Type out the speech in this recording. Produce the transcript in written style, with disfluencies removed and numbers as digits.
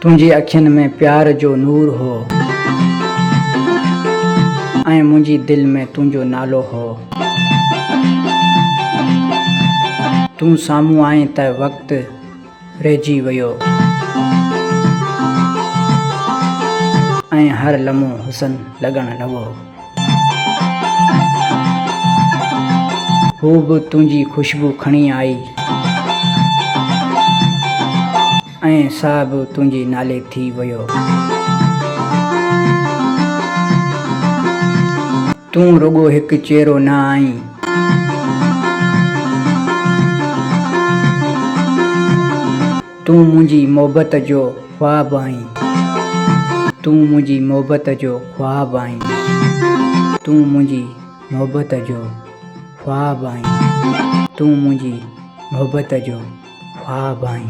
तुंहिंजी अखियुनि में प्यार जो नूर हो ऐं मुंहिंजी दिलि में तुंहिंजो नालो हो। तूं साम्हूं आहीं त वक़्तु रहिजी वियो ऐं हर लम्हो हुसन लॻण लॻो। हू बि तुंहिंजी ख़ुशबू खणी आई ऐं साह बि तुंहिंजे नाले थी वियो। तूं रुॻो हिकु चेहरो न आहीं, तूं मुंहिंजी मोहबत जो ख्वाबु आहीं। तूं मुंहिंजी मोहबत जो ख्वाबु आहीं। तूं मुंहिंजी मोहबत जो ख्वाबु आहीं। तूं मुंहिंजी मोहबत जो ख्वाबु आहीं।